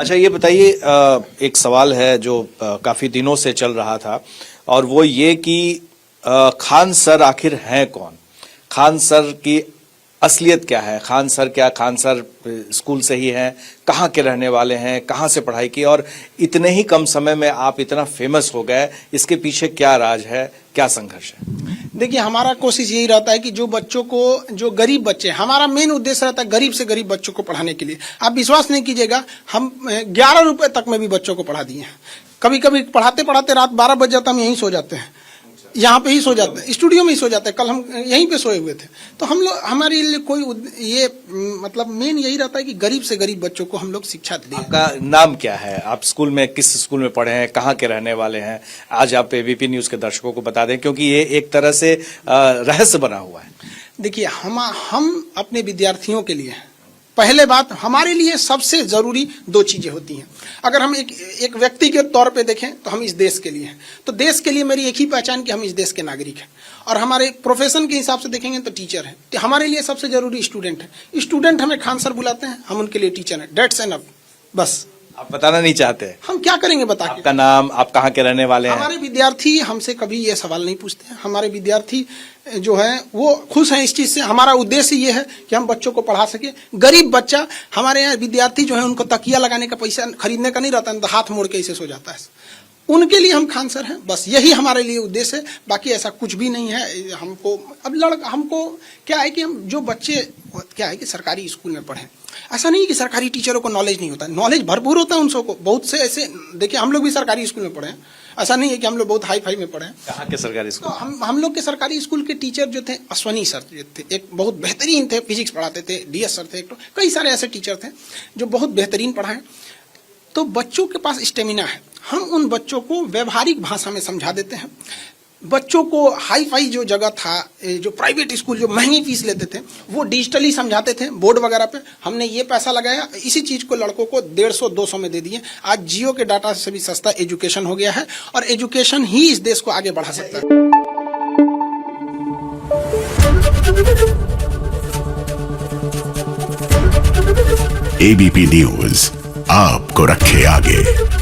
अच्छा, ये बताइए, एक सवाल है जो काफी दिनों से चल रहा था, और वो ये कि खान सर आखिर हैं कौन? खान सर की असलियत क्या है? खान सर क्या खान सर स्कूल से ही हैं? कहाँ के रहने वाले हैं? कहाँ से पढ़ाई की? और इतने ही कम समय में आप इतना फेमस हो गए, इसके पीछे क्या राज है, क्या संघर्ष है? देखिए, हमारा कोशिश यही रहता है कि जो बच्चों को, जो गरीब बच्चे, हमारा मेन उद्देश्य रहता है गरीब से गरीब बच्चों को पढ़ाने के लिए। आप विश्वास नहीं कीजिएगा, हम 11 रुपए तक में भी बच्चों को पढ़ा दिए हैं। कभी कभी पढ़ाते पढ़ाते रात 12 बज जाता, हम यहीं सो जाते हैं, यहाँ पे ही सो जाते हैं, स्टूडियो में ही सो जाते हैं। कल हम यहीं पे सोए हुए थे। तो हम लोग, हमारे लिए कोई ये मतलब मेन यही रहता है कि गरीब से गरीब बच्चों को हम लोग शिक्षा दें। आपका नाम क्या है? आप स्कूल में, किस स्कूल में पढ़े हैं? कहाँ के रहने वाले हैं? आज आप एबीपी न्यूज के दर्शकों को बता दें, क्योंकि ये एक तरह से रहस्य बना हुआ है। देखिए, हम अपने विद्यार्थियों के लिए, पहले बात, हमारे लिए सबसे जरूरी 2 चीजें होती हैं। अगर हम एक व्यक्ति के तौर पे देखें तो हम इस देश के लिए हैं। तो देश के लिए मेरी एक ही पहचान कि हम इस देश के नागरिक हैं। और हमारे प्रोफेशन के हिसाब से देखेंगे तो टीचर हैं। तो हमारे लिए सबसे जरूरी स्टूडेंट है। स्टूडेंट हमें खान सर बुलाते हैं, हम उनके लिए टीचर हैं। डेट्स एनफ, बस। आप बताना नहीं चाहते? हम क्या करेंगे बता के? आपका नाम, आप कहाँ के रहने वाले हैं? हमारे विद्यार्थी हमसे कभी ये सवाल नहीं पूछते हैं। हमारे विद्यार्थी जो है वो खुश हैं इस चीज से। हमारा उद्देश्य ये है कि हम बच्चों को पढ़ा सके। गरीब बच्चा, हमारे यहाँ विद्यार्थी जो है उनको तकिया लगाने का पैसा खरीदने का नहीं रहता, तो हाथ मोड़ के इसे सो जाता है। उनके लिए हम खान सर हैं, बस यही हमारे लिए उद्देश्य है। बाकी ऐसा कुछ भी नहीं है। हमको अब हमको क्या है कि हम जो बच्चे, क्या है कि सरकारी स्कूल में पढ़े, ऐसा नहीं कि सरकारी टीचरों को नॉलेज नहीं होता है। नॉलेज भरपूर होता है उन सबको। बहुत से ऐसे, देखिए, हम लोग भी सरकारी स्कूल में पढ़े हैं। ऐसा नहीं है कि हम लोग बहुत हाई फाई में पढ़े हैं। कहाँ के सरकारी स्कूल? तो हम लोग के सरकारी स्कूल के टीचर जो थे, अश्वनी सर जो थे, एक बहुत बेहतरीन थे, फिजिक्स पढ़ाते थे। डीएस सर थे, कई सारे ऐसे टीचर थे जो बहुत बेहतरीन पढ़ाए। तो बच्चों के पास स्टेमिना है, हम उन बच्चों को व्यवहारिक भाषा में समझा देते हैं। बच्चों को हाई फाई जो जगह था, जो प्राइवेट स्कूल जो महंगी फीस लेते थे, वो डिजिटली समझाते थे बोर्ड वगैरह पे। हमने ये पैसा लगाया, इसी चीज को लड़कों को 150-200 में दे दिए। आज जियो के डाटा से भी सस्ता एजुकेशन हो गया है, और एजुकेशन ही इस देश को आगे बढ़ा सकता है। एबीपी न्यूज आपको रखे आगे।